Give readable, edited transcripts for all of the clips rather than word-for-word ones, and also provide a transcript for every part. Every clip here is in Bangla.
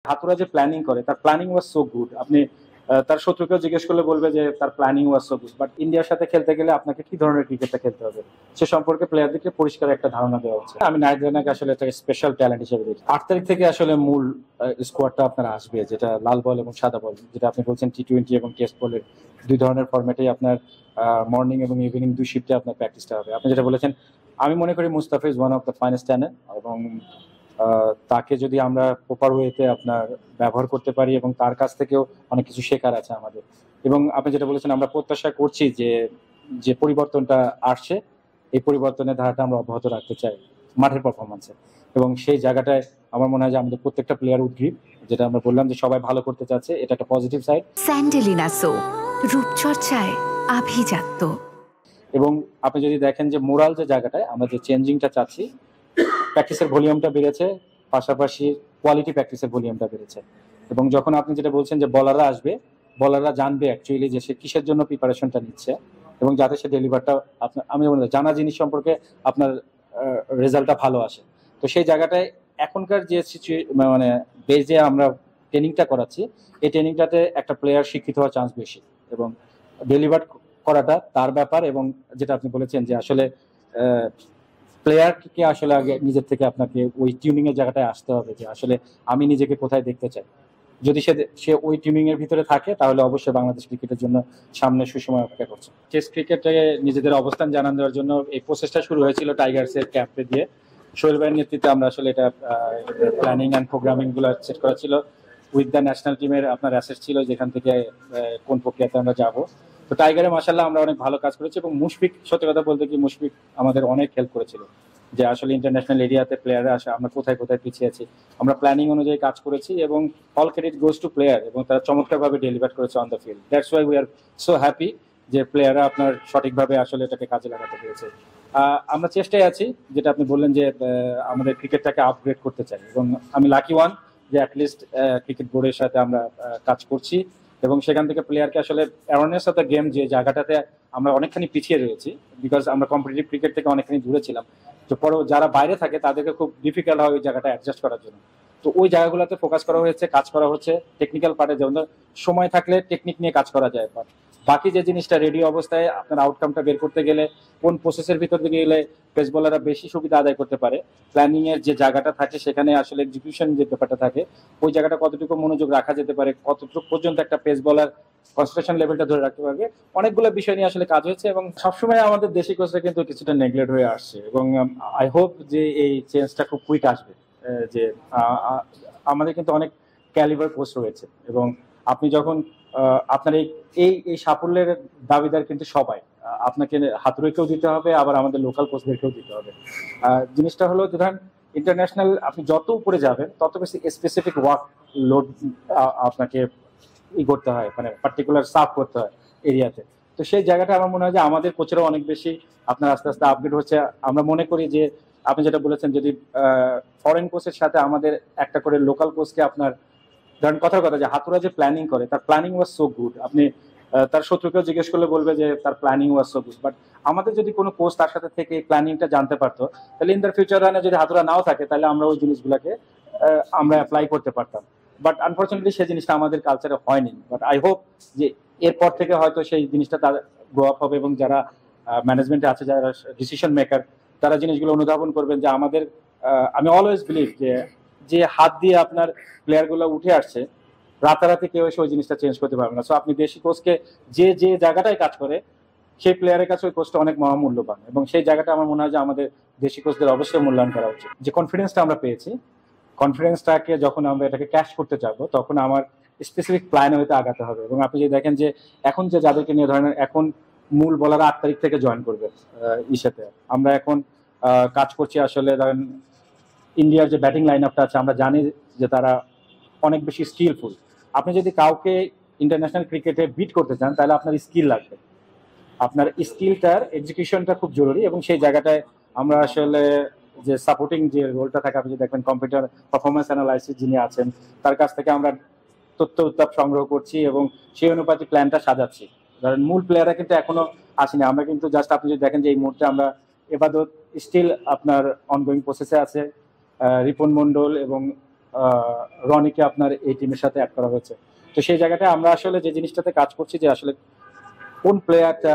হাতুড়া যে প্ল্যানিং করে তার প্ল্যানিং ওয়াজ সো গুড। আপনি তার শত্রুকেও জিজ্ঞেস করলে বলবে যে তার planning was so good. But ইন্ডিয়ার সাথে খেলতে গেলে আপনাকে কি ধরনের ক্রিকেটটা খেলতে হবে সে সম্পর্কে প্লেয়ারদেরকে পরিষ্কার একটা ধারণা দেওয়া হচ্ছে। আমি নাইট রানাকে আসলে একটা স্পেশাল ট্যালেন্ট হিসেবে দেখি। 8 তারিখ থেকে আসলে মূল স্কোয়াডটা আপনার আসবে, যেটা লাল বল এবং সাদা বল, যেটা আপনি বলছেন টি-20 এবং টেস্ট বলের দুই ধরনের ফরম্যাটেই আপনার মর্নিং এবং ইভিনিং দুই শিফটে আপনার প্র্যাকটিসটা হবে। আপনি যেটা বলেছেন, আমি মনে করি Mustafa is one of the finest talent এবং তাকে যদি আমরা প্রপার ওয়েতে আপনার ব্যবহার করতে পারি এবং তার কাছ থেকেও অনেক কিছু শেখার আছে আমাদের। এবং আপনি যেটা বলেছেন, আমরা প্রত্যাশা করছি যে যে পরিবর্তনটা আসছে এই পরিবর্তনের ধারাটা আমরা অব্যাহত রাখতে চাই মাঠের পারফরমেন্সে। এবং সেই জায়গাটায় আমার মনে হয় যে আমাদের প্রত্যেকটা প্লেয়ার উদ্গ্রীব, যেটা আমরা বললাম যে সবাই ভালো করতে চাচ্ছে, এটা একটা পজিটিভ সাইড। স্যান্ডেলিনা সো রূপচর্চায় আভিজাত্য। এবং আপনি যদি দেখেন যে মোরাল যে জায়গাটায় আমরা যে চেঞ্জিংটা চাচ্ছি, প্র্যাকটিসের ভলিউমটা বেড়েছে, পাশাপাশি কোয়ালিটি প্র্যাকটিসের ভলিউমটা বেড়েছে। এবং যখন আপনি যেটা বলছেন যে বলাররা আসবে, বলাররা জানবে অ্যাকচুয়ালি যে সে কিসের জন্য প্রিপারেশনটা নিচ্ছে এবং যাতে সে ডেলিভারটা আপনার, আমি বলি জানা জিনিস সম্পর্কে আপনার রেজাল্টটা ভালো আসে। তো সেই জায়গাটায় এখনকার যে মানে বেজে আমরা ট্রেনিংটা করাচ্ছি, এই ট্রেনিংটাতে একটা প্লেয়ার শিক্ষিত হওয়ার চান্স বেশি এবং ডেলিভার করাটা তার ব্যাপার। এবং যেটা আপনি বলেছেন যে আসলে প্লেয়ারকে আসলে আগে নিজের থেকে আপনাকে ওই টিউনিং এর জায়গাটায় আসতে হবে যে আসলে আমি নিজেকে কোথায় দেখতে চাই। যদি সে ওই টিউনিং এর ভিতরে থাকে তাহলে অবশ্যই বাংলাদেশ ক্রিকেটের জন্য সামনে সুসময় অপেক্ষা করছে। টেস্ট ক্রিকেটে নিজেদের অবস্থান জানান দেওয়ার জন্য এই প্রসেসটা শুরু হয়েছিল টাইগার্সের ক্যাম্পে দিয়ে। সোহেল ভাইয়ের নেতৃত্বে আমরা আসলে এটা প্ল্যানিং অ্যান্ড প্রোগ্রামিং গুলো সেট করা ছিল। উইথ দ্য ন্যাশনাল টিমের আপনার অ্যাসেস ছিল যেখান থেকে কোন প্রক্রিয়াতে আমরা যাব। তো টাইগারে মাশাআল্লাহ আমরা অনেক ভালো কাজ করেছি এবং মুশফিক, সত্যি কথা বলতে কি, মুশফিক আমাদের অনেক হেল্প করেছিল যে আসলে ইন্টারন্যাশনাল এরিয়াতে প্লেয়াররা আসে আমরা কোথায় কোথায় পিছিয়ে আছি। আমরা প্ল্যানিং অনুযায়ী কাজ করেছি এবং all credit goes to player এবং তারা চমৎকারভাবে ডেলিভার করেছে on the field. That's why we are so happy যে প্লেয়াররা আপনার সঠিকভাবে আসলে এটাকে কাজে লাগাতে পেরেছে। আমরা চেষ্টায় আছি, যেটা আপনি বললেন যে আমাদের ক্রিকেটটাকে আপগ্রেড করতে চাই এবং আমি লাকি ওয়ান যে অ্যাটলিস্ট ক্রিকেট বোর্ডের সাথে আমরা কাজ করছি এবং সেখান থেকে প্লেয়ারকে আসলে অ্যাওয়ারনেস অফ দ্য গেম, যে জায়গাটাতে আমরা অনেকখানি পিছিয়ে রয়েছি বিকজ আমরা কম্পিটিটিভ ক্রিকেট থেকে অনেকখানি দূরে ছিলাম, তো পরে যারা বাইরে থাকে তাদেরকে খুব ডিফিকাল্ট হয় ওই জায়গাটা অ্যাডজাস্ট করার জন্য। তো ওই জায়গাগুলোতে ফোকাস করা হয়েছে, কাজ করা হচ্ছে টেকনিক্যাল পার্টে। যেমন সময় থাকলে টেকনিক নিয়ে কাজ করা যায়, বাকি যে জিনিসটা রেডি অবস্থায় আপনার আউটকামটা বের করতে গেলে কোন প্রসেসের ভিতর দিকে গেলে পেস বোলাররা বেশি সুবিধা আদায় করতে পারে, প্ল্যানিং এর যে জায়গাটা থাকে সেখানে আসলে এক্সিকিউশন যে ব্যাপারটা থাকে ওই জায়গাটা কতটুকু মনোযোগ রাখা যেতে পারে, কতটুকু পর্যন্ত একটা পেস বোলার কনসেন্ট্রেশন লেভেলটা ধরে রাখতে পারবে, অনেকগুলো বিষয় নিয়ে আসলে কাজ হয়েছে। এবং সবসময় আমাদের দেশি কোচরা কিন্তু কিছুটা নেগলেক্ট হয়ে আসছে এবং আই হোপ যে এই চেঞ্জটা খুব কুইক আসবে। যে আমাদের কিন্তু অনেক ক্যালিবার কোচ রয়েছে এবং আপনি যখন আপনার এই এই সাফল্যের দাবিদার কিন্তু সবাই, আপনাকে হাতুড়িকেও দিতে হবে আবার আমাদের লোকাল কোচদেরকেও দিতে হবে। জিনিসটা হলো যে ধরেন ইন্টারন্যাশনাল আপনি যত উপরে যাবেন তত বেশি স্পেসিফিক ওয়ার্ক লোড আপনাকে করতে হয়, মানে পার্টিকুলার সার্ভ করতে হয় এরিয়াতে। তো সেই জায়গাটা আমার মনে হয় যে আমাদের কোচেরাও অনেক বেশি আপনার আস্তে আস্তে আপগ্রেড হচ্ছে। আমরা মনে করি যে আপনি যেটা বলেছেন, যদি ফরেন কোচের সাথে আমাদের একটা করে লোকাল কোচকে আপনার ধরেন কথার কথা যে হাতুড়া যে প্ল্যানিং করে তার প্ল্যানিং ওয়াজ সো গুড, আপনি তার শত্রুকেও জিজ্ঞেস করলে বলবে যে তার planning was so good. But আমাদের যদি কোনো কোচ তার সাথে থেকে প্ল্যানিংটা জানতে পারতো তাহলে ইন দ্য ফিউচার রানে যদি হাতুড়া নাও থাকে তাহলে আমরা ওই জিনিসগুলোকে আমরা অ্যাপ্লাই করতে পারতাম। বাট আনফর্চুনেটলি সেই জিনিসটা আমাদের কালচারে হয়নি। বাট আই হোপ যে এরপর থেকে হয়তো সেই জিনিসটা তার গ্রো আপ হবে এবং যারা ম্যানেজমেন্টে আছে, যারা ডিসিশন মেকার, তারা জিনিসগুলো অনুধাবন করবেন যে আমাদের আমি অলওয়েজ বিলিভ যে যে হাত দিয়ে আপনার প্লেয়ারগুলো উঠে আসছে রাতারাতি কেউ এসে ওই জিনিসটা চেঞ্জ করতে পারবে না। সো আপনি দেশি কোচকে যে যে জায়গাটায় কাজ করে সেই প্লেয়ারের কাছে ওই কোচটা অনেক মহামূল্যবান এবং সেই জায়গাটা আমার মনে হয় যে আমাদের দেশি কোচদের অবশ্যই মূল্যায়ন করা উচিত। যে কনফিডেন্সটা আমরা পেয়েছি, কনফিডেন্সটাকে যখন আমরা এটাকে ক্যাশ করতে যাবো তখন আমার স্পেসিফিক প্ল্যান হয়তো আগাতে হবে। এবং আপনি যদি দেখেন যে এখন যে যাদেরকে নিয়ে ধরেন এখন মূল বলার 8 তারিখ থেকে জয়েন করবে ইসেতে, আমরা এখন কাজ করছি আসলে ধরেন ইন্ডিয়ার যে ব্যাটিং লাইন আপটা আছে আমরা জানি যে তারা অনেক বেশি স্কিলফুল। আপনি যদি কাউকে ইন্টারন্যাশনাল ক্রিকেটে বিট করতে চান তাহলে আপনার স্কিল লাগবে, আপনার স্কিলটার এক্সিকিউশনটা খুব জরুরি। এবং সেই জায়গাটায় আমরা আসলে যে সাপোর্টিং যে রোলটা থাকে, আপনি যদি দেখবেন কম্পিউটার পারফরমেন্স অ্যানালাইসিস যিনি আছেন তার কাছ থেকে আমরা তথ্য উত্তাপ সংগ্রহ করছি এবং সেই অনুপাতে প্ল্যানটা সাজাচ্ছি। ধরেন মূল প্লেয়াররা কিন্তু এখনো আসেনি, আমরা কিন্তু জাস্ট আপনি যদি দেখেন যে এই মুহূর্তে আমরা এবাদত স্টিল আপনার অনগোয়িং প্রসেসে আছে, রিপন মন্ডল এবং রনিকে আপনার এই টিমের সাথে অ্যাড করা হয়েছে। তো সেই জায়গাটায় আমরা আসলে যে জিনিসটাতে কাজ করছি যে আসলে কোন প্লেয়ারটা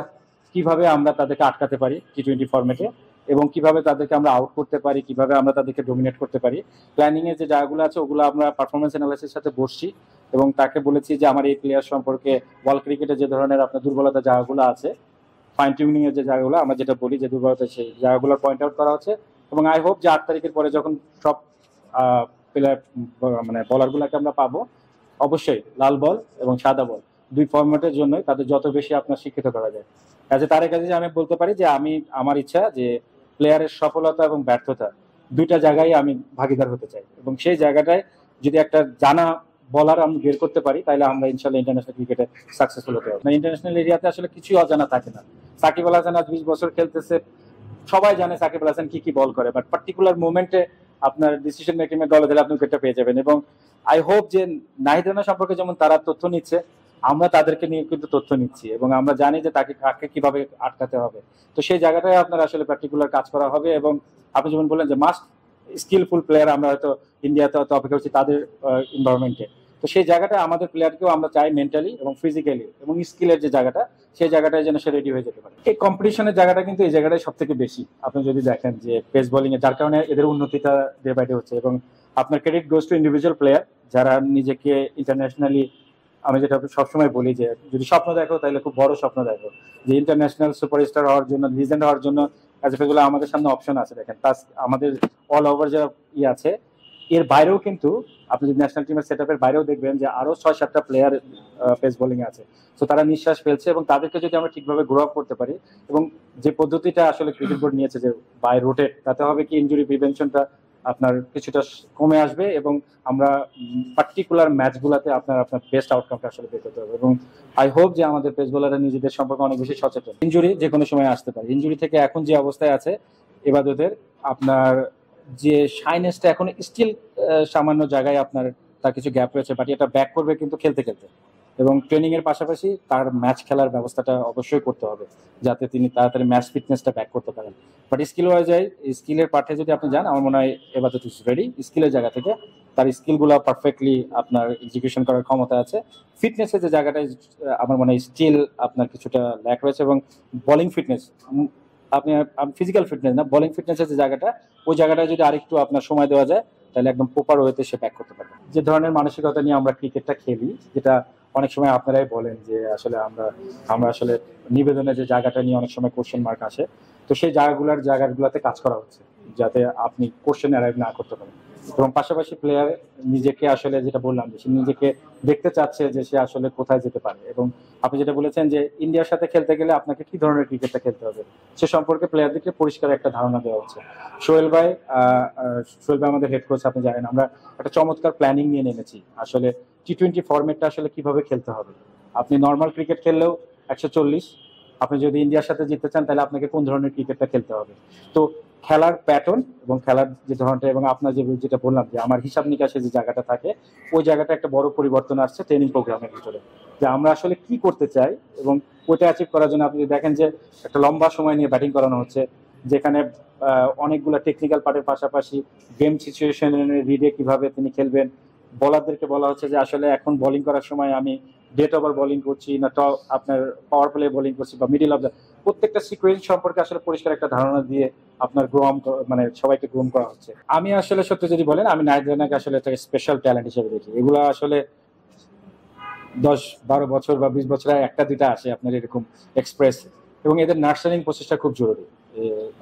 কিভাবে আমরা তাদেরকে আটকাতে পারি টি-20 ফরম্যাটে, এবং কিভাবে তাদেরকে আমরা আউট করতে পারি, কিভাবে আমরা তাদেরকে ডোমিনেট করতে পারি। প্ল্যানিং এর যে জায়গাগুলো আছে ওগুলো আমরা পারফরমেন্স অ্যানালাইসিস সাথে বসছি এবং তাকে বলেছি যে আমার এই প্লেয়ার সম্পর্কে বল ক্রিকেটে যে ধরনের আপনার দুর্বলতা জায়গাগুলো আছে, ফাইন টিউনিং এর যে জায়গাগুলো আমরা যেটা বলি যে দুর্বলতা, সেই জায়গাগুলো পয়েন্ট আউট করা হচ্ছে। এবং আই হোপ যে 8 তারিখের পরে যখন সব প্লেয়ার মানে বলারগুলোকে আমরা পাবো, অবশ্যই লাল বল এবং সাদা বল দুই ফরম্যাটের জন্যই তাদের যত বেশি আপনার শিক্ষিত করা যায়। কাজে তার কাছে আমি বলতে পারি যে আমার ইচ্ছা যে প্লেয়ারের সফলতা এবং ব্যর্থতা দুইটা জায়গায় আমি ভাগিদার হতে চাই, এবং সেই জায়গাটায় যদি একটা জানা বলার আমি বের করতে পারি তাহলে আমরা ইনশাল্লাহ ইন্টারন্যাশনাল ক্রিকেটে সাকসেসফুল হতে পারবো। ইন্টারন্যাশনাল এরিয়াতে আসলে কিছুই অজানা থাকে না। সাকিব আল হাসান আজ 20 বছর খেলতেছে, সবাই জানে সাকিব আল হাসান কি বল করে, বাট পার্টিকুলার মোমেন্টে আপনার ডিসিশন মেকিং এর দলে দিলে আপনি উইকেটটা পেয়ে যাবেন। এবং আই হোপ যে নাহিদ রানা সম্পর্কে যেমন তারা তথ্য নিচ্ছে, আমরা তাদেরকে নিয়ে কিন্তু তথ্য নিচ্ছি এবং আমরা জানি যে তাকে কাকে কিভাবে আটকাতে হবে। তো সেই জায়গাটায় আপনার আসলে পার্টিকুলার কাজ করা হবে। এবং আপনি যেমন বললেন যে মাস্ট স্কিলফুল প্লেয়ার আমরা হয়তো ইন্ডিয়াতে হয়তো অপেক্ষা করছি তাদের এনভায়রনমেন্টে, তো সেই জায়গাটা আমাদের প্লেয়ারকেও আমরা চাই মেন্টালি এবং ফিজিক্যালি এবং স্কিলের যে জায়গাটা, সেই জায়গাটায় যেন সে রেডি হয়ে যেতে পারে। এই কম্পিটিশনের জায়গাটা কিন্তু এই জায়গাটাই সব থেকে বেশি আপনি যদি দেখেন যে পেস বোলিং এ, যার কারণে এদের উন্নতিটা ডে বাই ডে হচ্ছে। এবং আপনার credit goes to individual player যারা নিজেকে ইন্টারন্যাশনালি, আমি যেটা সবসময় বলি যে যদি স্বপ্ন দেখো তাহলে খুব বড় স্বপ্ন দেখো, যে ইন্টারন্যাশনাল সুপারস্টার হওয়ার জন্য, লিজেন্ড হওয়ার জন্য এগুলো আমাদের সামনে অপশন আছে। দেখেন আমাদের অল ওভার যা আছে, এর বাইরেও কিন্তু আপনি যদি ন্যাশনাল টিমের সেট আপের বাইরেও দেখবেন যে আরো 6-7টা প্লেয়ার পেস বোলিং আছে। তো তারা নিঃশ্বাস ফেলছে এবং তাদেরকে যদি আমরা ঠিকভাবে গ্রো আপ করতে পারি, এবং যে পদ্ধতিটা আসলে ক্রিকেট বোর্ড নিয়েছে যে বাই রোটেট, তাতে হবে কি ইনজুরি প্রিভেনশনটা আপনার কিছুটা কমে আসবে এবং আমরা পার্টিকুলার ম্যাচগুলোতে আপনার বেস্ট আউটকামটা আসলে বের করতে হবে। এবং আই হোপ যে আমাদের পেস বোলাররা নিজেদের সম্পর্কে অনেক বেশি সচেতন। ইনজুরি যে কোনো সময় আসতে পারে, ইনজুরি থেকে এখন যে অবস্থায় আছে এবাদতের আপনার যে শাইনেসটা এখন স্টিল সামান্য জায়গায় আপনার তার কিছু গ্যাপ রয়েছে, বাট এটা ব্যাক করবে কিন্তু খেলতে খেলতে। এবং ট্রেনিং এর পাশাপাশি তার ম্যাচ খেলার ব্যবস্থাটা অবশ্যই করতে হবে যাতে তিনি তাড়াতাড়ি ম্যাচ ফিটনেসটা ব্যাক করতে পারেন। বাট স্কিল ওয়াইজ স্কিলের পার্টে যদি আপনি যান, আমার মনে হয় এবাদত ইজ রেডি। স্কিলের জায়গা থেকে তার স্কিলগুলো পারফেক্টলি আপনার এক্সিকিউশন করার ক্ষমতা আছে। ফিটনেসের যে জায়গাটায় আমার মনে হয় স্টিল আপনার কিছুটা ল্যাক রয়েছে, এবং বোলিং ফিটনেস, আপনি ফিজিক্যাল ফিটনেস না, বোলিং ফিটনেসের যে জায়গাটা, ওই জায়গাটায় যদি আরেকটু আপনার সময় দেওয়া যায় তাহলে একদম প্রপার ওয়েতে সে ব্যাক করতে পারবে। যে ধরনের মানসিকতা নিয়ে আমরা ক্রিকেটটা খেলি, যেটা অনেক সময় আপনারাই বলেন যে আসলে আমরা আসলে নিবেদনের যে জায়গাটা নিয়ে অনেক সময় কোশ্চেন মার্ক আসে, তো সেই জায়গাগুলোতে কাজ করা হচ্ছে যাতে আপনি কোশ্চেন অ্যারাইভ না করতে পারেন। এবং পাশাপাশি প্লেয়ার নিজেকে আসলে যেটা বললাম যে সে নিজেকে দেখতে চাচ্ছে যে সে আসলে কোথায় যেতে পারে। এবং আপনি যেটা বলেছেন যে ইন্ডিয়ার সাথে খেলতে গেলে আপনাকে কি ধরনের ক্রিকেটটা খেলতে হবে, সে সম্পর্কে প্লেয়ারদেরকে পরিষ্কার একটা ধারণা দেওয়া হচ্ছে। সোহেল ভাই আমাদের হেড কোচ, আপনি জানেন আমরা একটা চমৎকার প্ল্যানিং নিয়ে নেমেছি আসলে টি-20 ফরম্যাটটা আসলে কিভাবে খেলতে হবে। আপনি নর্মাল ক্রিকেট খেললেও 140, আপনি যদি ইন্ডিয়ার সাথে জিততে চান তাহলে আপনাকে কোন ধরনের ক্রিকেটটা খেলতে হবে। তো খেলার প্যাটার্ন এবং খেলার যে ধরনটা, এবং আপনার যেটা বললাম যে আমার হিসাব নিকাশে যে জায়গাটা থাকে, ওই জায়গাটা একটা বড় পরিবর্তন আসছে ট্রেনিং প্রোগ্রামের ভিতরে, যে আমরা আসলে কি করতে চাই এবং ওইটা অ্যাচিভ করার জন্য আপনি দেখেন যে একটা লম্বা সময় নিয়ে ব্যাটিং করানো হচ্ছে, যেখানে অনেকগুলো টেকনিক্যাল পার্টের পাশাপাশি গেম সিচুয়েশনের রিডে কিভাবে তিনি খেলবেন। বলারদেরকে বলা হচ্ছে যে আসলে এখন বোলিং করার সময় আমি ডেট ওভার বোলিং করছি না আপনার পাওয়ার প্লে বোলিং করছি বা মিডিল অফ দ্য, প্রত্যেকটা সিকোয়েন্স সম্পর্কে আসলে পরিষ্কার একটা ধারণা দিয়ে আপনার মানে সবাইকে গ্রোম করা হচ্ছে। আমি আসলে সত্যি যদি বলেন, আমি নাহিদ রানাকে আসলে একটা স্পেশাল ট্যালেন্ট হিসেবে দেখি। এগুলো আসলে 10-12 বছর বা 20 বছর একটা দুইটা আসে আপনার এরকম এক্সপ্রেস, এবং এদের নার্সারিং প্রসেসটা খুব জরুরি।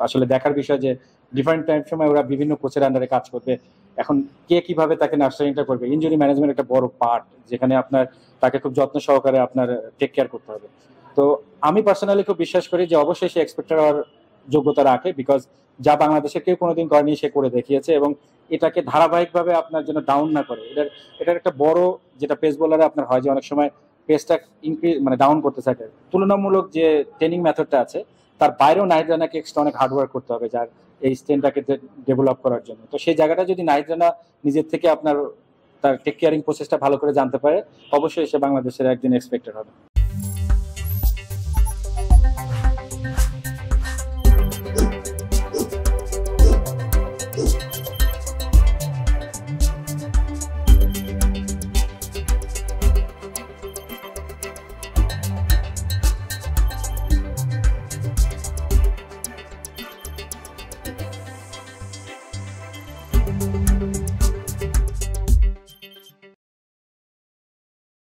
আসলে দেখার বিষয় যে ডিফারেন্ট টাইম সময় ওরা বিভিন্ন কোচের আন্ডারে কাজ করবে, এখন কে কিভাবে তাকে নার্সারিংটা করবে। ইনজুরি ম্যানেজমেন্ট একটা বড় পার্ট, যেখানে আপনার তাকে খুব যত্ন সহকারে আপনার টেক কেয়ার করতে হবে। তো আমি পার্সোনালি খুব বিশ্বাস করি যে অবশ্যই সে এক্সপেক্টেড হওয়ার যোগ্যতা রাখে, বিকজ যা বাংলাদেশে কেউ কোনোদিন করেনি সে করে দেখিয়েছে, এবং এটাকে ধারাবাহিকভাবে আপনার জন্য ডাউন না করে। এটার একটা বড় যেটা পেস বোলারে আপনার হয় যে অনেক সময় পেসটা ইনক্রিজ মানে ডাউন করতে থাকে, তুলনামূলক যে ট্রেনিং মেথডটা আছে তার বাইরেও নাহিদ রানাকে এক্সট্রা অনেক হার্ডওয়ার্ক করতে হবে যার এই স্ট্রেনটাকে ডেভেলপ করার জন্য। তো সেই জায়গাটা যদি নাহিদ রানা নিজের থেকে আপনার তার টেক কেয়ারিং প্রসেসটা ভালো করে জানতে পারে, অবশ্যই সে বাংলাদেশের একদিন এক্সপেক্টেড হবে।